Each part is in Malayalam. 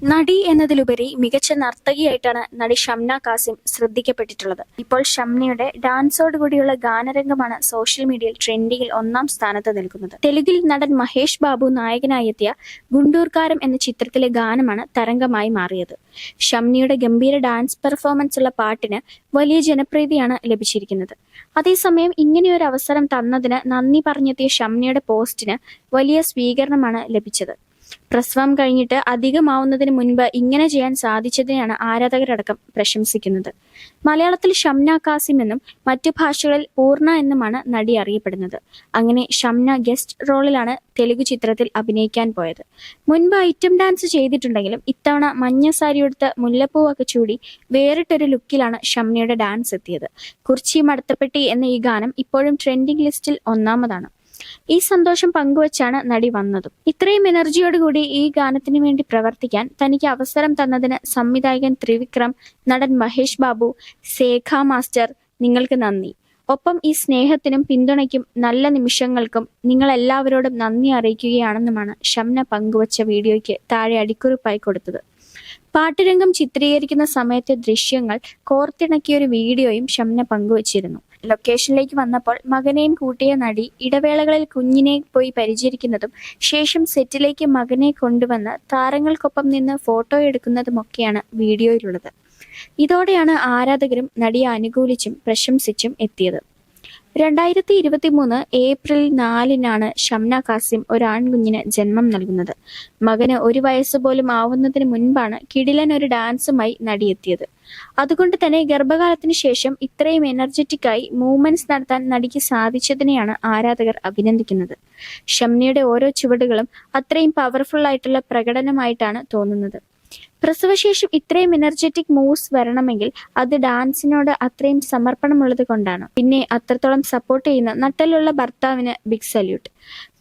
നടി എന്നതിലുപരി മികച്ച നർത്തകിയായിട്ടാണ് നടി ഷംന കാസിം ശ്രദ്ധിക്കപ്പെട്ടിട്ടുള്ളത്. ഇപ്പോൾ ഷംനയുടെ ഡാൻസോടുകൂടിയുള്ള ഗാനരംഗമാണ് സോഷ്യൽ മീഡിയയിൽ ട്രെൻഡിങ്ങിൽ ഒന്നാം സ്ഥാനത്ത് നിൽക്കുന്നത്. തെലുങ്കിൽ നടൻ മഹേഷ് ബാബു നായകനായി എത്തിയ ഗുണ്ടൂർക്കാരം എന്ന ചിത്രത്തിലെ ഗാനമാണ് തരംഗമായി മാറിയത്. ഷംനയുടെ ഗംഭീര ഡാൻസ് പെർഫോമൻസ് ഉള്ള പാട്ടിന് വലിയ ജനപ്രീതിയാണ് ലഭിച്ചിരിക്കുന്നത്. അതേസമയം ഇങ്ങനെയൊരു അവസരം തന്നതിന് നന്ദി പറഞ്ഞെത്തിയ ഷംനയുടെ പോസ്റ്റിന് വലിയ സ്വീകരണമാണ് ലഭിച്ചത്. പ്രസവം കഴിഞ്ഞിട്ട് അധികമാവുന്നതിന് മുൻപ് ഇങ്ങനെ ചെയ്യാൻ സാധിച്ചതിനെയാണ് ആരാധകരടക്കം പ്രശംസിക്കുന്നത്. മലയാളത്തിൽ ഷംന കാസിം എന്നും മറ്റു ഭാഷകളിൽ പൂർണ്ണ എന്നുമാണ് നടി അറിയപ്പെടുന്നത്. അങ്ങനെ ഷംന ഗസ്റ്റ് റോളിലാണ് തെലുഗു ചിത്രത്തിൽ അഭിനയിക്കാൻ പോയത്. മുൻപ് ഐറ്റം ഡാൻസ് ചെയ്തിട്ടുണ്ടെങ്കിലും ഇത്തവണ മഞ്ഞ സാരിയെടുത്ത് മുല്ലപ്പൂവൊക്കെ ചൂടി വേറിട്ടൊരു ലുക്കിലാണ് ഷംനയുടെ ഡാൻസ് എത്തിയത്. കുർച്ചി മടത്തപ്പെട്ടി എന്ന ഈ ഗാനം ഇപ്പോഴും ട്രെൻഡിംഗ് ലിസ്റ്റിൽ ഒന്നാമതാണ്. ഈ സന്തോഷം പങ്കുവച്ചാണ് നടി വന്നതും. ഇത്രയും എനർജിയോടുകൂടി ഈ ഗാനത്തിന് വേണ്ടി പ്രവർത്തിക്കാൻ തനിക്ക് അവസരം തന്നതിന് സംവിധായകൻ ത്രിവിക്രം, നടൻ മഹേഷ് ബാബു, സേഖ മാസ്റ്റർ നിങ്ങൾക്ക് നന്ദി. ഒപ്പം ഈ സ്നേഹത്തിനും പിന്തുണയ്ക്കും നല്ല നിമിഷങ്ങൾക്കും നിങ്ങളെല്ലാവരോടും നന്ദി അറിയിക്കുകയാണെന്നുമാണ് ഷംന പങ്കുവച്ച വീഡിയോയ്ക്ക് താഴെ അടിക്കുറിപ്പായി കൊടുത്തത്. പാട്ടുരംഗം ചിത്രീകരിക്കുന്ന സമയത്തെ ദൃശ്യങ്ങൾ കോർത്തിണക്കിയ ഒരു വീഡിയോയും ഷംന പങ്കുവച്ചിരുന്നു. ലൊക്കേഷനിലേക്ക് വന്നപ്പോൾ മകനെയും കൂട്ടിയ നടി ഇടവേളകളിൽ കുഞ്ഞിനെ പോയി പരിചരിക്കുന്നതും ശേഷം സെറ്റിലേക്ക് മകനെ കൊണ്ടുവന്ന് താരങ്ങൾക്കൊപ്പം നിന്ന് ഫോട്ടോ എടുക്കുന്നതുമൊക്കെയാണ് വീഡിയോയിലുള്ളത്. ഇതോടെയാണ് ആരാധകരും നടിയെ അനുകൂലിച്ചും പ്രശംസിച്ചും എത്തിയത്. 2023 ഏപ്രിൽ 4 ഷംന കാസിം ഒരു ആൺകുഞ്ഞിന് ജന്മം നൽകുന്നത്. മകന് 1 വയസ്സ് പോലും ആവുന്നതിന് മുൻപാണ് കിടിലൻ ഒരു ഡാൻസുമായി നടിയെത്തിയത്. അതുകൊണ്ട് തന്നെ ഗർഭകാലത്തിന് ശേഷം ഇത്രയും എനർജറ്റിക്കായി മൂവ്മെന്റ്സ് നടത്താൻ നടിക്ക് സാധിച്ചതിനെയാണ് ആരാധകർ അഭിനന്ദിക്കുന്നത്. ഷംനയുടെ ഓരോ ചുവടുകളും അത്രയും പവർഫുൾ ആയിട്ടുള്ള പ്രകടനമായിട്ടാണ് തോന്നുന്നത്. പ്രസവശേഷം ഇത്രയും എനർജറ്റിക് മൂവ്സ് വരണമെങ്കിൽ അത് ഡാൻസിനോട് അത്രയും സമർപ്പണമുള്ളത് കൊണ്ടാണ്. പിന്നെ അത്രത്തോളം സപ്പോർട്ട് ചെയ്യുന്ന നട്ടലുള്ള ഭർത്താവിന് ബിഗ് സല്യൂട്ട്.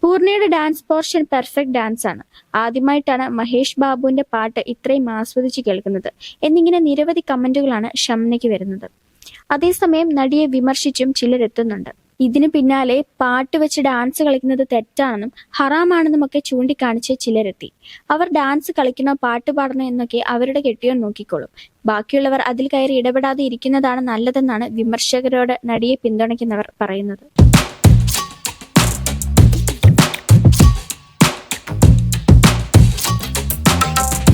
പൂർണ്ണയുടെ ഡാൻസ് പോർഷൻ പെർഫെക്റ്റ് ഡാൻസ് ആണ്. ആദ്യമായിട്ടാണ് മഹേഷ് ബാബുവിന്റെ പാട്ട് ഇത്രയും ആസ്വദിച്ച് കേൾക്കുന്നത് എന്നിങ്ങനെ നിരവധി കമന്റുകളാണ് ഷംനയ്ക്ക് വരുന്നത്. അതേസമയം നടിയെ വിമർശിച്ചും ചിലരെത്തുന്നുണ്ട്. ഇതിനു പിന്നാലെ പാട്ട് വെച്ച് ഡാൻസ് കളിക്കുന്നത് തെറ്റാണെന്നും ഹറാമാണെന്നുമൊക്കെ ചൂണ്ടിക്കാണിച്ച് ചിലരെത്തി. അവർ ഡാൻസ് കളിക്കണോ പാട്ട് പാടണോ എന്നൊക്കെ അവരുടെ കെട്ടിയോൻ നോക്കിക്കോളും, ബാക്കിയുള്ളവർ അതിൽ കയറി ഇടപെടാതെ ഇരിക്കുന്നതാണ് നല്ലതെന്നാണ് വിമർശകരോട് നടിയെ പിന്തുണയ്ക്കുന്നവർ പറയുന്നത്.